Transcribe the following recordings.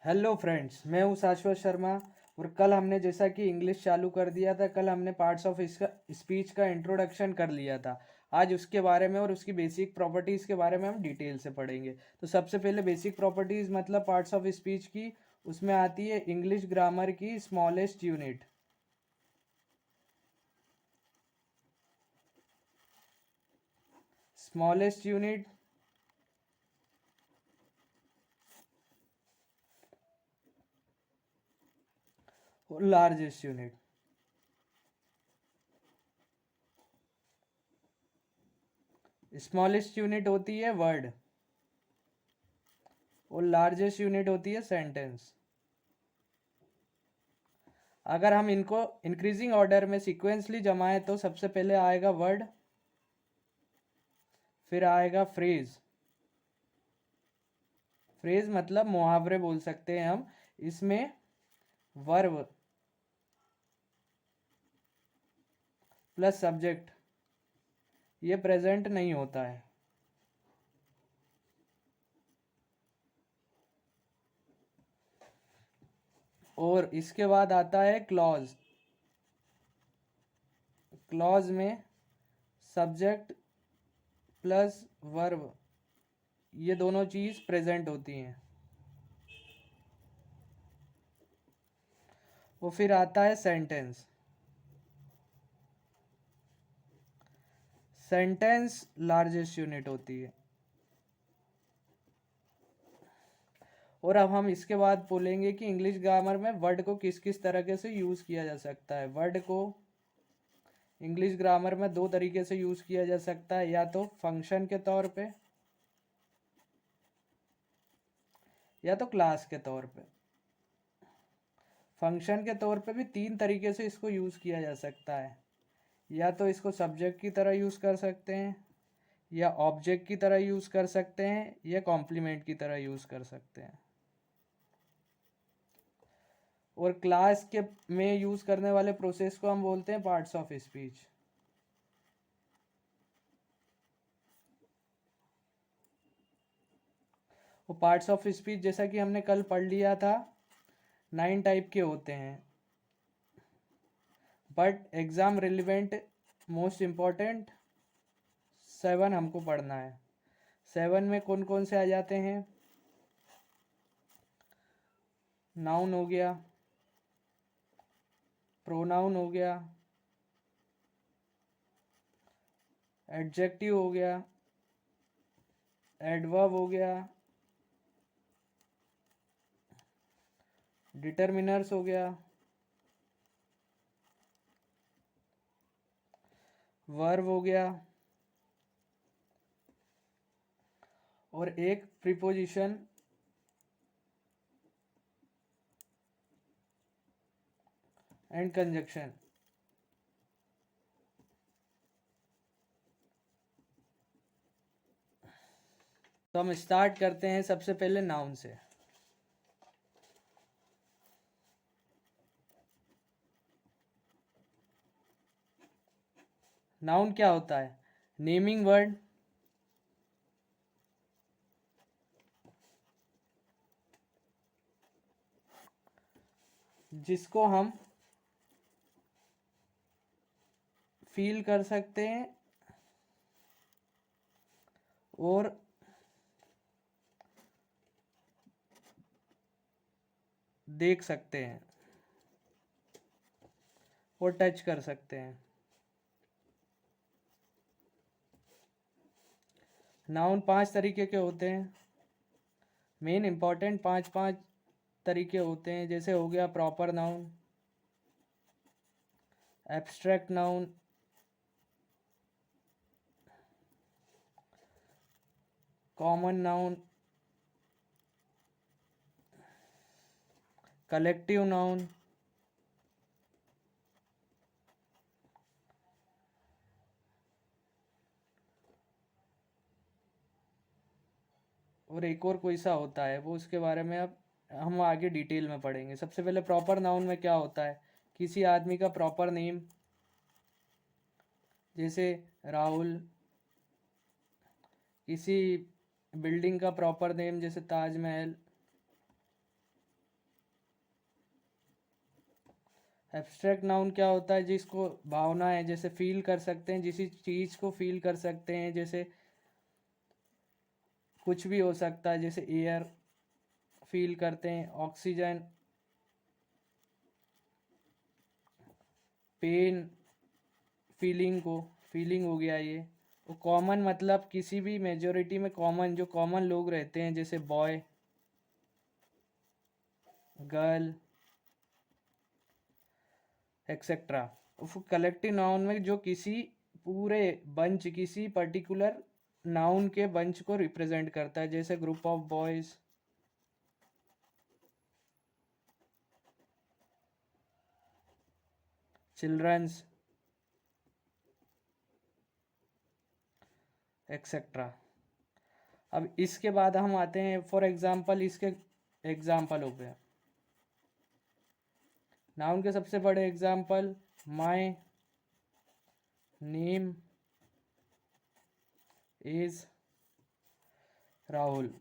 Hello friends, मैं हूँ शाश्वत शर्मा। और कल हमने जैसा कि इंग्लिश चालू कर दिया था, कल हमने पार्ट्स ऑफ स्पीच का इंट्रोडक्शन कर लिया था। आज उसके बारे में और उसकी बेसिक प्रॉपर्टीज़ के बारे में हम डिटेल से पढ़ेंगे। तो सबसे पहले बेसिक प्रॉपर्टीज़ मतलब पार्ट्स ऑफ स्पीच की, उसमें आती है इंग्लिश ग्रामर की स्मॉलेस्ट यूनिट। स्मॉलेस्ट यूनिट और लार्जेस्ट यूनिट। स्मॉलेस्ट यूनिट होती है वर्ड और लार्जेस्ट यूनिट होती है सेंटेंस। अगर हम इनको इंक्रीजिंग ऑर्डर में सीक्वेंसली जमाएं तो सबसे पहले आएगा वर्ड, फिर आएगा फ्रेज। फ्रेज मतलब मुहावरे बोल सकते हैं हम। इसमें वर्ब प्लस सब्जेक्ट ये प्रेजेंट नहीं होता है। और इसके बाद आता है क्लॉज। क्लॉज में सब्जेक्ट प्लस वर्ब ये दोनों चीज़ प्रेजेंट होती हैं। वो फिर आता है सेंटेंस। सेंटेंस लार्जेस्ट यूनिट होती है। और अब हम इसके बाद बोलेंगे कि इंग्लिश ग्रामर में वर्ड को किस किस तरीके से यूज़ किया जा सकता है। वर्ड को इंग्लिश ग्रामर में दो तरीके से यूज़ किया जा सकता है, या तो फंक्शन के तौर पे या तो क्लास के तौर पे। फंक्शन के तौर पे भी तीन तरीके से इसको यूज़ किया जा सकता है। या तो इसको सब्जेक्ट की तरह यूज़ कर सकते हैं, या ऑब्जेक्ट की तरह यूज़ कर सकते हैं, या कॉम्प्लीमेंट की तरह यूज़ कर सकते हैं। और क्लास के में यूज़ करने वाले प्रोसेस को हम बोलते हैं पार्ट्स ऑफ स्पीच। वो पार्ट्स ऑफ स्पीच जैसा कि हमने कल पढ़ लिया था 9 टाइप के होते हैं, but exam relevant most important 7 हमको पढ़ना है। 7 में कौन कौन से आ जाते हैं? नाउन हो गया, प्रोनाउन हो गया, एडजेक्टिव हो गया, एडवर्ब हो गया, डिटर्मिनर्स हो गया, वर्ब हो गया, और एक प्रीपोजिशन एंड कंजक्शन। तो हम स्टार्ट करते हैं सबसे पहले नाउन से। नाउन क्या होता है? नेमिंग वर्ड जिसको हम फील कर सकते हैं और देख सकते हैं और टच कर सकते हैं। नाउन 5 तरीके के होते हैं। मेन इंपॉर्टेंट पांच पांच तरीके होते हैं। जैसे हो गया proper noun, abstract noun, common noun, collective noun, और एक और कोई सा होता है, वो उसके बारे में अब हम आगे डिटेल में पढ़ेंगे। सबसे पहले प्रॉपर नाउन में क्या होता है? किसी आदमी का प्रॉपर नेम, जैसे राहुल। किसी बिल्डिंग का प्रॉपर नेम, जैसे ताजमहल। एब्स्ट्रैक्ट नाउन क्या होता है? जिसको भावना है, जैसे फील कर सकते हैं, किसी चीज़ को फील कर सकते हैं, जैसे कुछ भी हो सकता है, जैसे एयर फील करते हैं, ऑक्सीजन, पेन, फीलिंग को, फीलिंग हो गया ये। तो कॉमन मतलब किसी भी मेजोरिटी में कॉमन, जो कॉमन लोग रहते हैं, जैसे boy, girl, etcetera. Collective noun में जो किसी पूरे बंच, किसी पर्टिकुलर नाउन के बंच को रिप्रेजेंट करता है, जैसे group of boys, childrens, etcetera. अब इसके बाद हम आते हैं फॉर एग्जाम्पल, इसके एग्जाम्पल हो गए नाउन के सबसे बड़े example, my name is Rahul.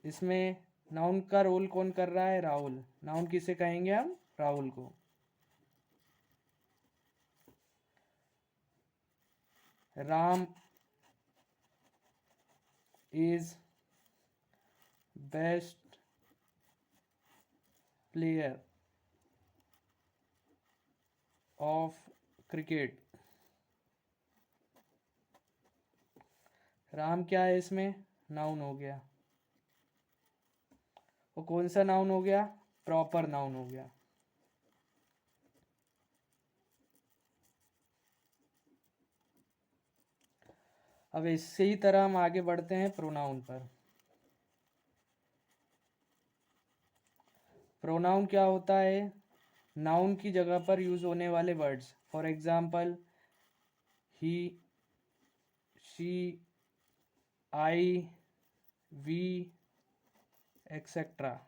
इसमें नाउन का रोल कौन कर रहा है? राहुल। नाउन किसे कहेंगे हम? राहुल को। Ram is best player of cricket. Ram क्या है इसमें? नाउन हो गया। वो कौन सा नाउन हो गया? प्रॉपर नाउन हो गया। अब इसी ही तरह हम आगे बढ़ते हैं प्रोनाउन पर। प्रोनाउन क्या होता है? नाउन की जगह पर यूज होने वाले words. For example, he, she, I, we, etcetera.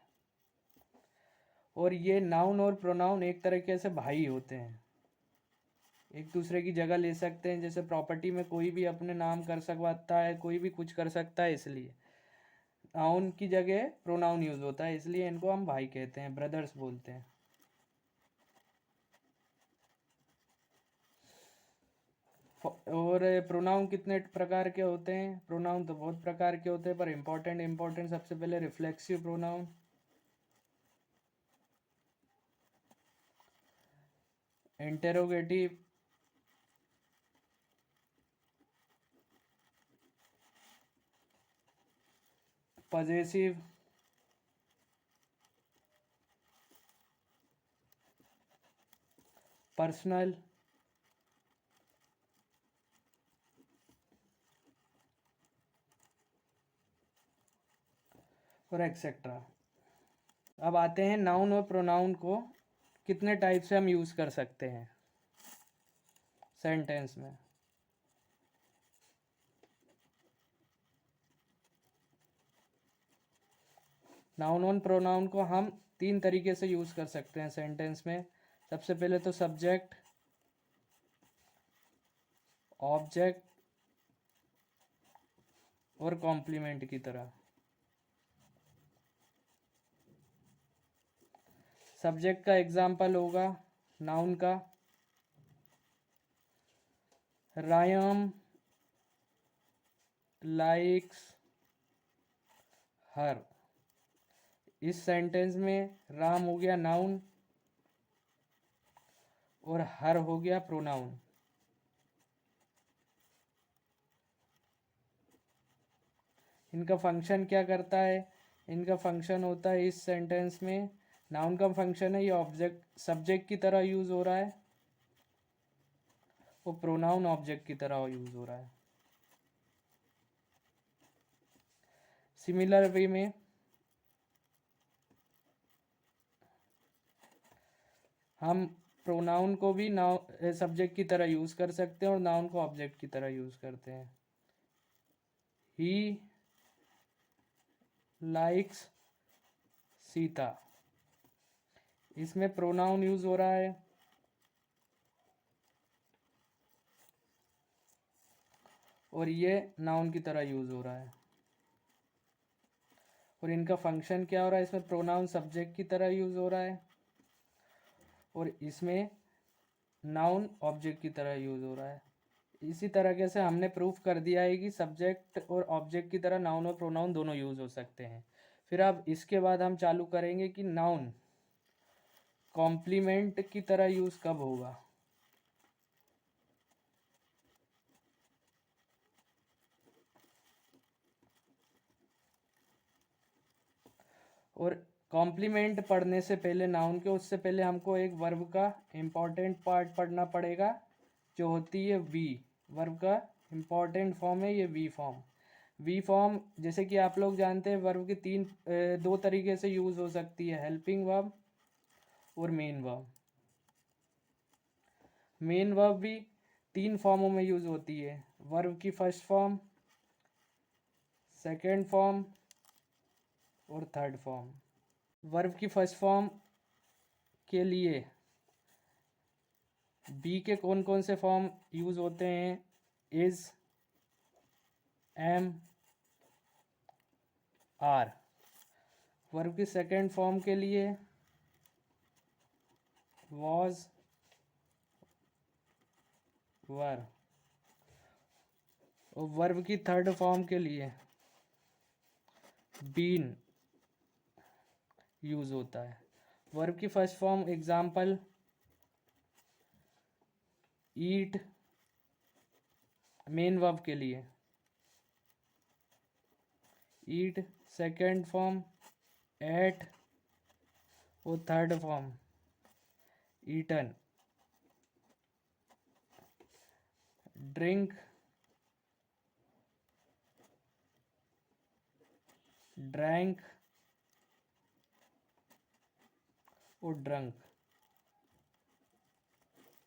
और ये नाउन और प्रोनाउन एक तरीके से भाई होते हैं, एक दूसरे की जगह ले सकते हैं। जैसे प्रॉपर्टी में कोई भी अपने नाम कर सकता है, कोई भी कुछ कर सकता है, इसलिए नाउन की जगह प्रोनाउन यूज होता है, इसलिए इनको हम भाई कहते हैं, ब्रदर्स बोलते हैं। और प्रोनाउन कितने प्रकार के होते हैं? प्रोनाउन तो बहुत प्रकार के होते हैं, पर इम्पोर्टेंट सबसे पहले reflexive pronoun, interrogative, possessive, personal, और एक्सेट्रा। अब आते हैं नाउन और प्रोनाउन को कितने टाइप से हम यूज कर सकते हैं सेंटेंस में। नाउन और प्रोनाउन को हम 3 तरीके से यूज कर सकते हैं सेंटेंस में। सबसे पहले तो सब्जेक्ट, ऑब्जेक्ट और कॉम्प्लीमेंट की तरह। सब्जेक्ट का एग्जाम्पल होगा नाउन का, रायम लाइक्स हर। इस सेंटेंस में राम हो गया नाउन और हर हो गया प्रोनाउन। इनका फंक्शन क्या करता है? इनका फंक्शन होता है, इस सेंटेंस में नाउन का फंक्शन है ये ऑब्जेक्ट सब्जेक्ट की तरह यूज हो रहा है, वो प्रोनाउन ऑब्जेक्ट की तरह यूज हो रहा है। सिमिलर वे में हम प्रोनाउन को भी नाउन सब्जेक्ट की तरह यूज कर सकते हैं और नाउन को ऑब्जेक्ट की तरह यूज करते हैं। ही लाइक्स सीता, इसमें प्रोनाउन यूज हो रहा है और ये नाउन की तरह यूज हो रहा है। और इनका फंक्शन क्या हो रहा है? इसमें प्रोनाउन सब्जेक्ट की तरह यूज हो रहा है और इसमें नाउन ऑब्जेक्ट की तरह यूज़ हो रहा है। इसी तरीके से हमने प्रूफ कर दिया है कि सब्जेक्ट और ऑब्जेक्ट की तरह नाउन और प्रोनाउन दोनों यूज़ हो सकते हैं। फिर अब इसके बाद हम चालू करेंगे कि नाउन कॉम्प्लीमेंट की तरह यूज़ कब होगा। और कॉम्प्लीमेंट पढ़ने से पहले नाउन के, उससे पहले हमको एक वर्ब का इम्पॉर्टेंट पार्ट पढ़ना पड़ेगा, जो होती है वी। वर्ब का इम्पॉर्टेंट फॉर्म है ये वी फॉर्म। वी फॉर्म जैसे कि आप लोग जानते हैं वर्ब की दो तरीके से यूज़ हो सकती है, हेल्पिंग वर्ब और मेन वर्ब। मेन वर्ब भी 3 फॉर्मों में यूज़ होती है, वर्ब की फर्स्ट फॉर्म, सेकेंड फॉर्म और थर्ड फॉर्म। वर्ब की फर्स्ट फॉर्म के लिए बी के कौन कौन से फॉर्म यूज़ होते हैं, इज़, एम, आर। वर्ब की सेकेंड फॉर्म के लिए वॉज, वर। और वर्ब की थर्ड फॉर्म के लिए बीन यूज़ होता है। वर्ब की first form example eat, main verb के लिए ईट, सेकेंड फॉर्म एट और third form eaten. Drink, drank और ड्रंक।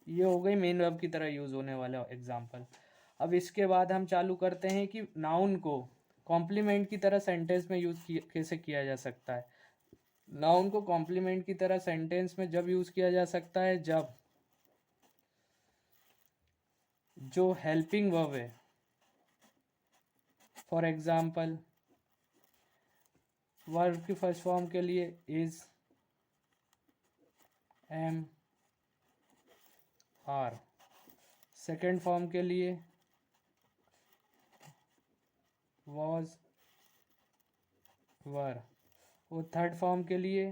ये हो गई मेन वर्ब की तरह यूज़ होने वाला एग्जाम्पल। अब इसके बाद हम चालू करते हैं कि नाउन को कॉम्प्लीमेंट की तरह सेंटेंस में कैसे किया जा सकता है। नाउन को कॉम्प्लीमेंट की तरह सेंटेंस में जब यूज़ किया जा सकता है जब जो हेल्पिंग वर्ब है, फॉर एग्जाम्पल वर्ब की फर्स्ट फॉर्म के लिए is, am, are. Second form के लिए वॉज, वर। और थर्ड फॉर्म के लिए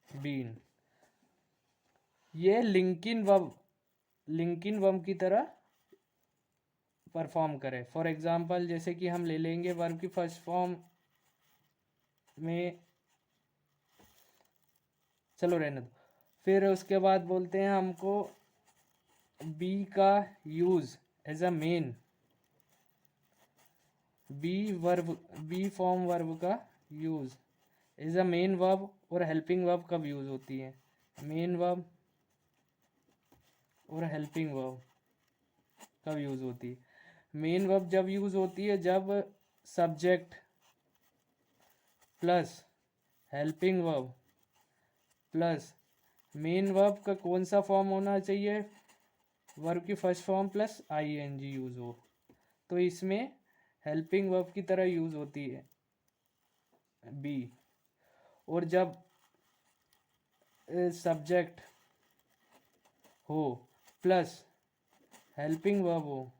बीन। ये लिंकिन वर्ब की तरह परफॉर्म करे। फॉर एग्जाम्पल जैसे कि हम ले लेंगे वर्ब की फर्स्ट फॉर्म में, चलो रहने दो। फिर उसके बाद बोलते हैं हमको बी का use as a main, B form verb का use as a main verb और हेल्पिंग वर्ब कब यूज़ होती है, मेन वर्ब और हेल्पिंग वर्ब कब यूज़ होती है। मेन वर्ब जब यूज़ होती है जब subject plus helping verb plus main verb का कौन सा फॉर्म होना चाहिए, वर्ब की first form plus ING use हो, तो इसमें हेल्पिंग वर्ब की तरह यूज़ होती है बी। और जब सब्जेक्ट हो प्लस हेल्पिंग वर्ब हो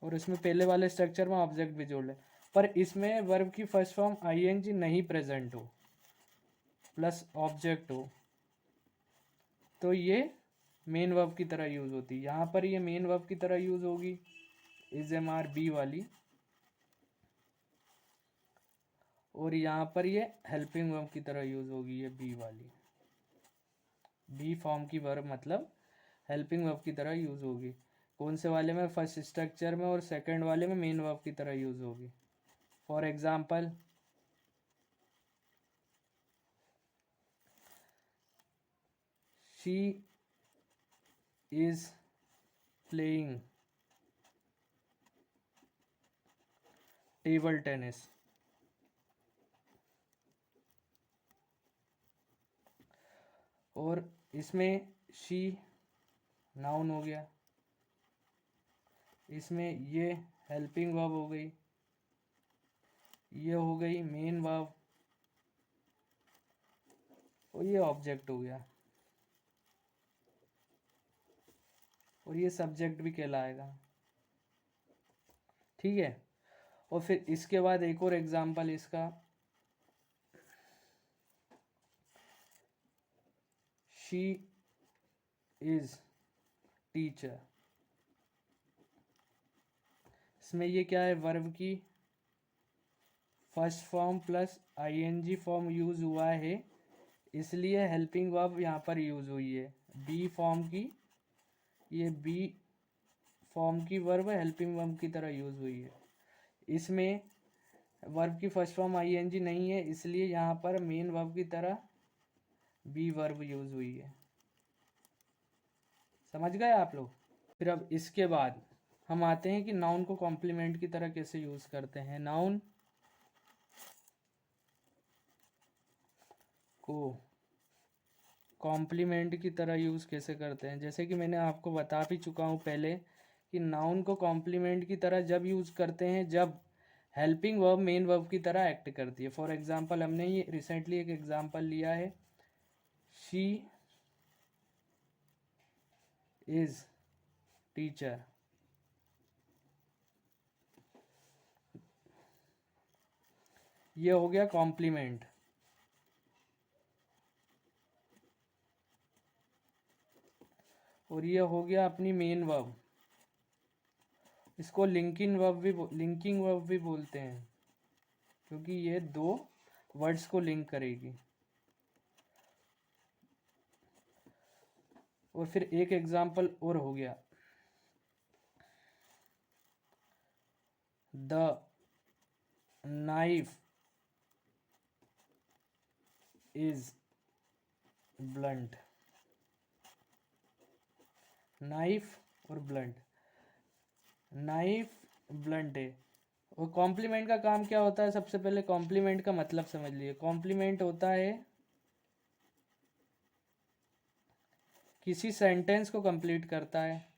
और इसमें पहले वाले स्ट्रक्चर में ऑब्जेक्ट भी जोड़ लें, पर इसमें वर्ब की फर्स्ट फॉर्म आईएनजी नहीं प्रेजेंट हो प्लस ऑब्जेक्ट हो, तो ये मेन वर्ब की तरह यूज़ होती है। यहाँ पर ये मेन वर्ब की तरह यूज़ होगी इज, एम, आर, बी वाली, और यहाँ पर ये हेल्पिंग वर्ब की तरह यूज़ होगी ये बी वाली। बी फॉर्म की वर्ब मतलब हेल्पिंग वर्ब की तरह यूज़ होगी। कौन से वाले में, फर्स्ट स्ट्रक्चर में, और सेकंड वाले में मेन वर्ब की तरह यूज़ होगी। For example she is playing table tennis. और इसमें शी नाउन हो गया, इसमें ये हेल्पिंग वर्ब हो गई, ये हो गई मेन वर्ब और ये ऑब्जेक्ट हो गया और ये सब्जेक्ट भी कहलाएगा। ठीक है। और फिर इसके बाद एक और एग्जांपल इसका, शी इज टीचर। इसमें ये क्या है, वर्ब की first form plus ING form use हुआ है, इसलिए हेल्पिंग वर्ब यहाँ पर यूज हुई है। बी फॉर्म की, ये बी फॉर्म की वर्ब हेल्पिंग वर्ब की तरह यूज हुई है। इसमें वर्ब की फर्स्ट फॉर्म आईएनजी नहीं है, इसलिए यहाँ पर मेन वर्ब की तरह बी वर्ब यूज हुई है। समझ गए आप लोग। फिर अब इसके बाद हम आते हैं कि नाउन को कॉम्प्लीमेंट की तरह कैसे यूज करते हैं। नाउन को कॉम्प्लीमेंट की तरह यूज कैसे करते हैं। जैसे कि मैंने आपको बता भी चुका हूँ पहले कि नाउन को कॉम्प्लीमेंट की तरह जब यूज करते हैं जब हेल्पिंग वर्ब मेन वर्ब की तरह एक्ट करती है। फॉर एग्जांपल हमने ये रिसेंटली एक एग्जांपल लिया है, शी इज टीचर। ये हो गया कॉम्प्लीमेंट। और ये हो गया अपनी मेन वर्ब। इसको लिंकिंग वर्ब भी बोलते हैं क्योंकि ये दो वर्ड्स को लिंक करेगी। और फिर एक एग्जांपल और हो गया, the knife is blunt. Knife और ब्लंट, नाइफ ब्लंट है। और कॉम्प्लीमेंट का काम क्या होता है, सबसे पहले कॉम्प्लीमेंट का मतलब समझ लिए। कॉम्प्लीमेंट होता है किसी सेंटेंस को कंप्लीट करता है।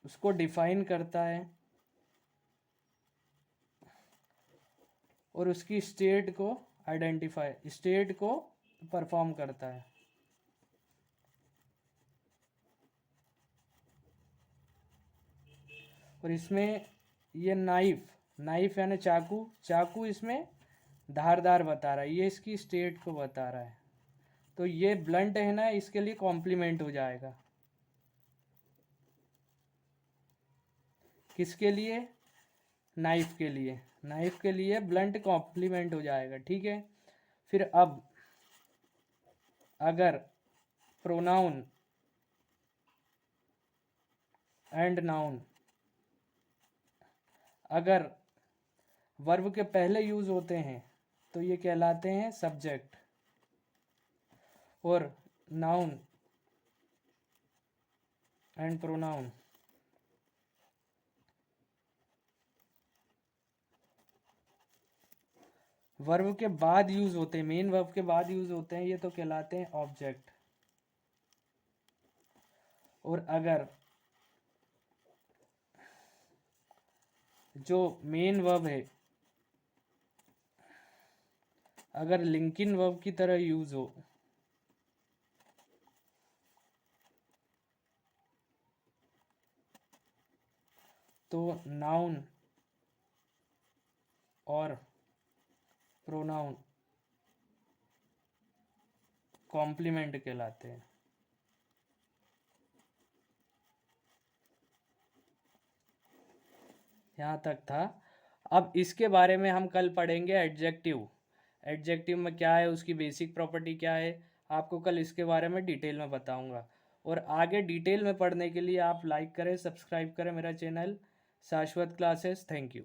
उसको डिफाइन करता है और उसकी स्टेट को आइडेंटिफाई, स्टेट को परफॉर्म करता है। और इसमें ये नाइफ, नाइफ यानी चाकू, चाकू इसमें धारदार बता रहा है, ये इसकी स्टेट को बता रहा है। तो ये ब्लंट है ना, इसके लिए कॉम्प्लीमेंट हो जाएगा। किसके लिए, नाइफ के लिए। नाइफ के लिए ब्लंट कॉम्प्लीमेंट हो जाएगा। ठीक है। फिर अब अगर प्रोनाउन एंड नाउन अगर वर्ब के पहले यूज होते हैं तो ये कहलाते हैं सब्जेक्ट। और नाउन एंड प्रोनाउन वर्ब के बाद यूज होते हैं, मेन वर्ब के बाद यूज होते हैं, ये तो कहलाते हैं ऑब्जेक्ट। और अगर जो मेन वर्ब है अगर लिंकिंग वर्ब की तरह यूज हो तो नाउन और प्रोनाउन कॉम्प्लीमेंट कहलाते हैं। यहाँ तक था। अब इसके बारे में हम कल पढ़ेंगे एडजेक्टिव। एडजेक्टिव में क्या है, उसकी बेसिक प्रॉपर्टी क्या है, आपको कल इसके बारे में डिटेल में बताऊंगा। और आगे डिटेल में पढ़ने के लिए आप लाइक करें, सब्सक्राइब करें मेरा चैनल शाश्वत क्लासेस। Thank you.